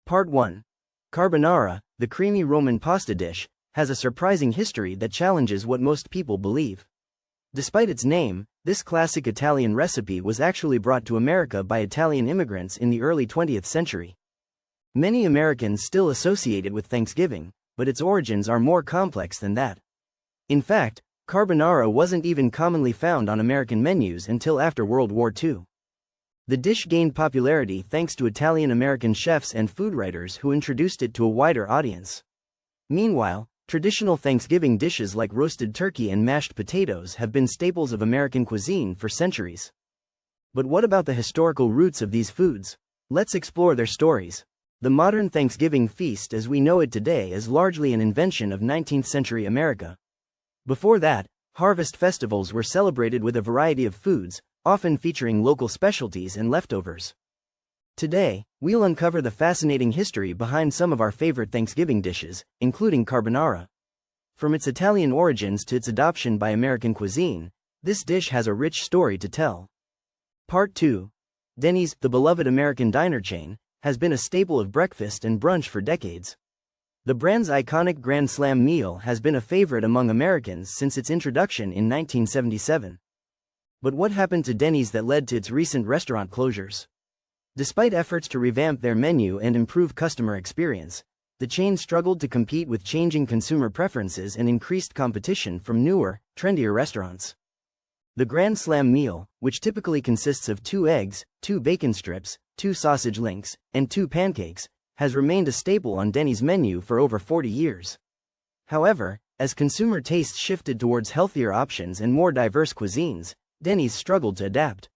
Part 1. Carbonara, the creamy Roman pasta dish, has a surprising history that challenges what most people believe. Despite its name, this classic Italian recipe was actually brought to America by Italian immigrants in the early 20th century. Many Americans still associate it with Thanksgiving, but its origins are more complex than that. In fact, carbonara wasn't even commonly found on American menus until after World War II. The dish gained popularity thanks to Italian-American chefs and food writers who introduced it to a wider audience. Meanwhile, traditional Thanksgiving dishes like roasted turkey and mashed potatoes have been staples of American cuisine for centuries. But what about the historical roots of these foods? Let's explore their stories. The modern Thanksgiving feast as we know it today is largely an invention of 19th century America. Before that, harvest festivals were celebrated with a variety of foods, often featuring local specialties and leftovers. Today, we'll uncover the fascinating history behind some of our favorite Thanksgiving dishes, including carbonara. From its Italian origins to its adoption by American cuisine, this dish has a rich story to tell. Part 2. Denny's, the beloved American diner chain, has been a staple of breakfast and brunch for decades. The brand's iconic Grand Slam meal has been a favorite among Americans since its introduction in 1977. But what happened to Denny's that led to its recent restaurant closures? Despite efforts to revamp their menu and improve customer experience, the chain struggled to compete with changing consumer preferences and increased competition from newer, trendier restaurants. The Grand Slam meal, which typically consists of 2 eggs, 2 bacon strips, 2 sausage links, and 2 pancakes, has remained a staple on Denny's menu for over 40 years. However, as consumer tastes shifted towards healthier options and more diverse cuisines, Denny's struggled to adapt.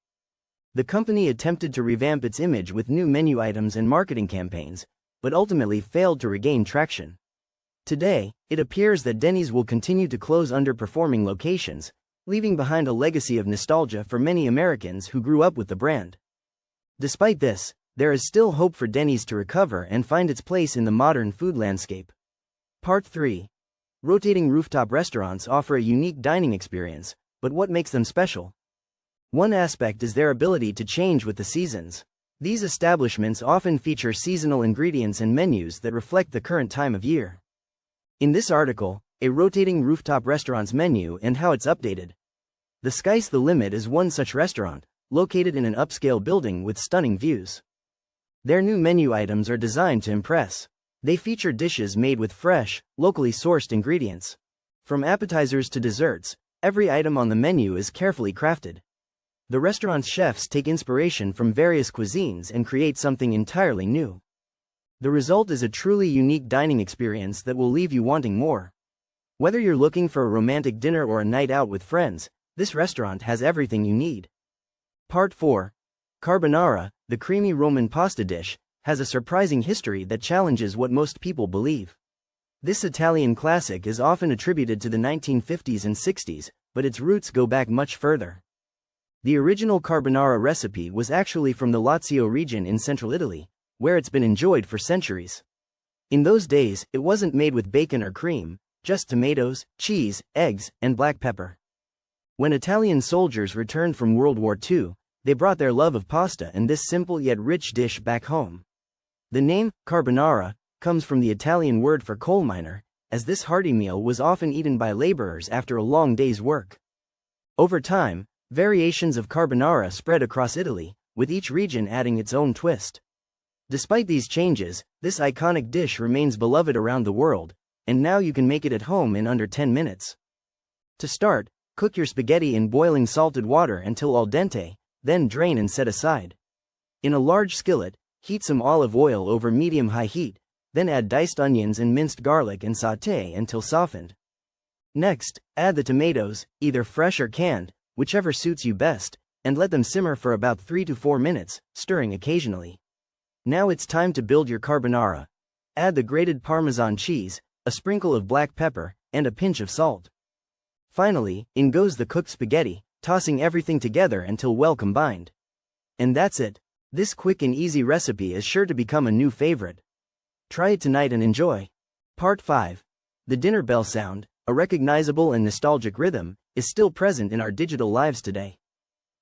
The company attempted to revamp its image with new menu items and marketing campaigns, but ultimately failed to regain traction. Today, it appears that Denny's will continue to close underperforming locations, leaving behind a legacy of nostalgia for many Americans who grew up with the brand. Despite this, there is still hope for Denny's to recover and find its place in the modern food landscape. Part 3. Rotating rooftop restaurants offer a unique dining experience, but what makes them special? One aspect is their ability to change with the seasons. These establishments often feature seasonal ingredients and menus that reflect the current time of year. In this article, a rotating rooftop restaurant's menu and how it's updated. The Sky's the Limit is one such restaurant, located in an upscale building with stunning views. Their new menu items are designed to impress. They feature dishes made with fresh, locally sourced ingredients. From appetizers to desserts, every item on the menu is carefully crafted. The restaurant's chefs take inspiration from various cuisines and create something entirely new. The result is a truly unique dining experience that will leave you wanting more. Whether you're looking for a romantic dinner or a night out with friends, this restaurant has everything you need. Part 4. Carbonara, the creamy Roman pasta dish, has a surprising history that challenges what most people believe. This Italian classic is often attributed to the 1950s and 60s, but its roots go back much further. The original carbonara recipe was actually from the Lazio region in central Italy, where it's been enjoyed for centuries. In those days, it wasn't made with bacon or cream, just tomatoes, cheese, eggs, and black pepper. When Italian soldiers returned from World War II, they brought their love of pasta and this simple yet rich dish back home. The name, carbonara, comes from the Italian word for coal miner, as this hearty meal was often eaten by laborers after a long day's work. Over time, variations of carbonara spread across Italy, with each region adding its own twist. Despite these changes, this iconic dish remains beloved around the world, and now you can make it at home in under 10 minutes. To start, cook your spaghetti in boiling salted water until al dente, then drain and set aside. In a large skillet, heat some olive oil over medium-high heat, then add diced onions and minced garlic and sauté until softened. Next, add the tomatoes, either fresh or canned, whichever suits you best, and let them simmer for about 3 to 4 minutes, stirring occasionally. Now it's time to build your carbonara. Add the grated Parmesan cheese, a sprinkle of black pepper, and a pinch of salt. Finally, in goes the cooked spaghetti, tossing everything together until well combined. And that's it. This quick and easy recipe is sure to become a new favorite. Try it tonight and enjoy. Part 5. The dinner bell sound, a recognizable and nostalgic rhythm, is still present in our digital lives today.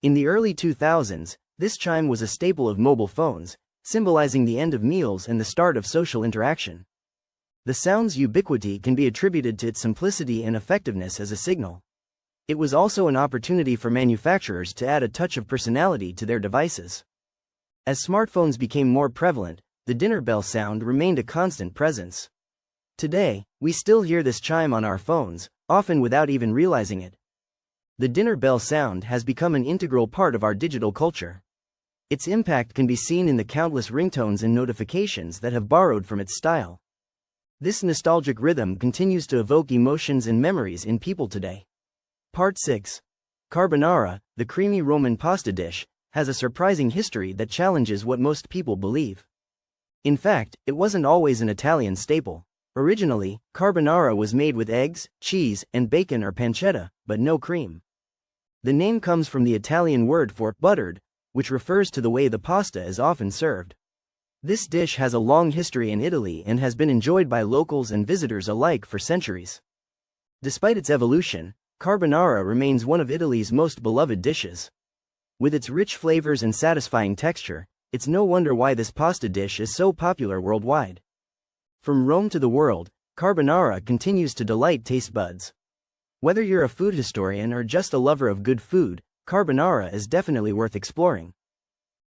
In the early 2000s, this chime was a staple of mobile phones, symbolizing the end of meals and the start of social interaction. The sound's ubiquity can be attributed to its simplicity and effectiveness as a signal. It was also an opportunity for manufacturers to add a touch of personality to their devices. As smartphones became more prevalent, the dinner bell sound remained a constant presence. Today, we still hear this chime on our phones, often without even realizing it. The dinner bell sound has become an integral part of our digital culture. Its impact can be seen in the countless ringtones and notifications that have borrowed from its style. This nostalgic rhythm continues to evoke emotions and memories in people today. Part 6. Carbonara, the creamy Roman pasta dish, has a surprising history that challenges what most people believe. In fact, it wasn't always an Italian staple. Originally, carbonara was made with eggs, cheese, and bacon or pancetta, but no cream. The name comes from the Italian word for buttered, which refers to the way the pasta is often served. This dish has a long history in Italy and has been enjoyed by locals and visitors alike for centuries. Despite its evolution, carbonara remains one of Italy's most beloved dishes. With its rich flavors and satisfying texture, it's no wonder why this pasta dish is so popular worldwide. From Rome to the world, carbonara continues to delight taste buds. Whether you're a food historian or just a lover of good food, carbonara is definitely worth exploring.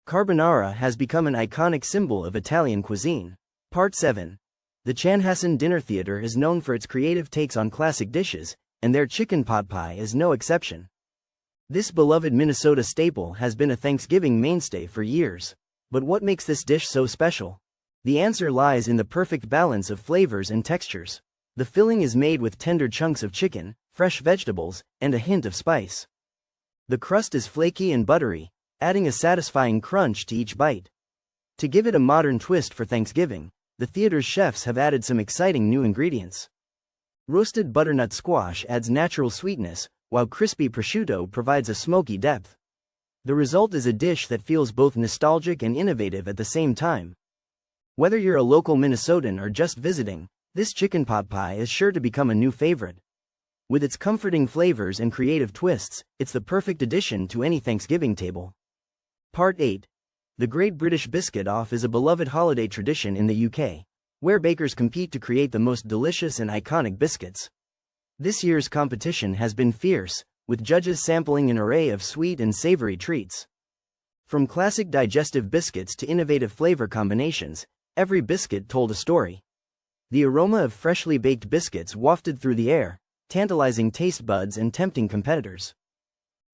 Carbonara has become an iconic symbol of Italian cuisine. Part 7. The Chanhassen Dinner Theater is known for its creative takes on classic dishes, and their chicken pot pie is no exception. This beloved Minnesota staple has been a Thanksgiving mainstay for years. But what makes this dish so special? The answer lies in the perfect balance of flavors and textures. The filling is made with tender chunks of chicken, fresh vegetables, and a hint of spice. The crust is flaky and buttery, adding a satisfying crunch to each bite. To give it a modern twist for Thanksgiving, the theater's chefs have added some exciting new ingredients. Roasted butternut squash adds natural sweetness, while crispy prosciutto provides a smoky depth. The result is a dish that feels both nostalgic and innovative at the same time. Whether you're a local Minnesotan or just visiting, this chicken pot pie is sure to become a new favorite. With its comforting flavors and creative twists, it's the perfect addition to any Thanksgiving table. Part 8. The Great British Biscuit Off is a beloved holiday tradition in the UK, where bakers compete to create the most delicious and iconic biscuits. This year's competition has been fierce, with judges sampling an array of sweet and savory treats. From classic digestive biscuits to innovative flavor combinations, every biscuit told a story. The aroma of freshly baked biscuits wafted through the air, tantalizing taste buds and tempting competitors.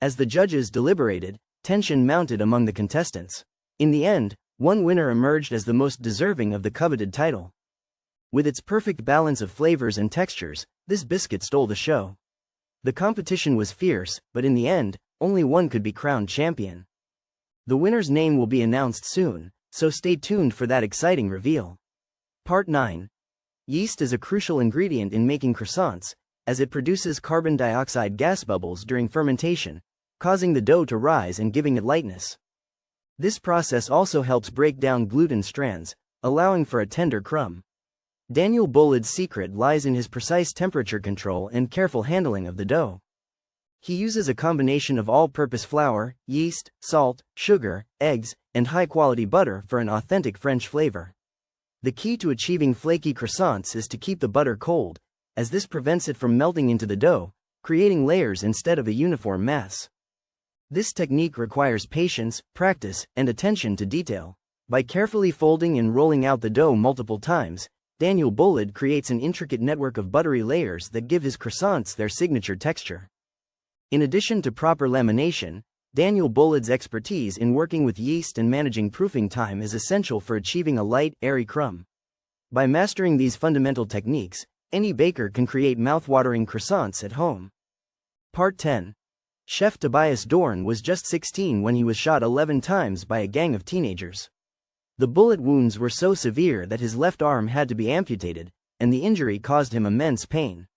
As the judges deliberated, tension mounted among the contestants. In the end, one winner emerged as the most deserving of the coveted title. With its perfect balance of flavors and textures, this biscuit stole the show. The competition was fierce, but in the end, only one could be crowned champion. The winner's name will be announced soon, so stay tuned for that exciting reveal. Part 9. Yeast is a crucial ingredient in making croissants, as it produces carbon dioxide gas bubbles during fermentation, causing the dough to rise and giving it lightness. This process also helps break down gluten strands, allowing for a tender crumb. Daniel Bulleid's secret lies in his precise temperature control and careful handling of the dough. He uses a combination of all-purpose flour, yeast, salt, sugar, eggs, and high-quality butter for an authentic French flavor. The key to achieving flaky croissants is to keep the butter cold, as this prevents it from melting into the dough, creating layers instead of a uniform mass. This technique requires patience, practice, and attention to detail. By carefully folding and rolling out the dough multiple times, Daniel Bulleid creates an intricate network of buttery layers that give his croissants their signature texture. In addition to proper lamination, Daniel Bulleid's expertise in working with yeast and managing proofing time is essential for achieving a light, airy crumb. By mastering these fundamental techniques, any baker can create mouth-watering croissants at home. Part 10. Chef Tobias Dorn was just 16 when he was shot 11 times by a gang of teenagers. The bullet wounds were so severe that his left arm had to be amputated, and the injury caused him immense pain.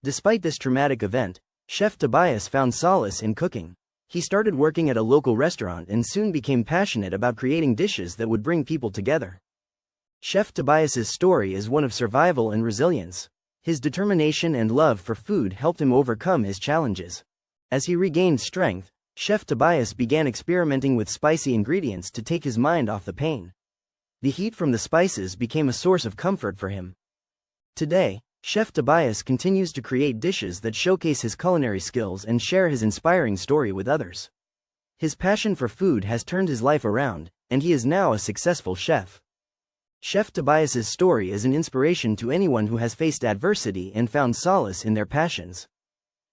Despite this traumatic event, Chef Tobias found solace in cooking. He started working at a local restaurant and soon became passionate about creating dishes that would bring people together. Chef Tobias's story is one of survival and resilience. His determination and love for food helped him overcome his challenges. As he regained strength, Chef Tobias began experimenting with spicy ingredients to take his mind off the pain. The heat from the spices became a source of comfort for him. Today, Chef Tobias continues to create dishes that showcase his culinary skills and share his inspiring story with others. His passion for food has turned his life around, and he is now a successful chef. Chef Tobias's story is an inspiration to anyone who has faced adversity and found solace in their passions.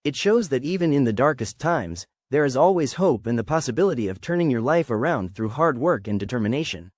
It shows that even in the darkest times, there is always hope and the possibility of turning your life around through hard work and determination.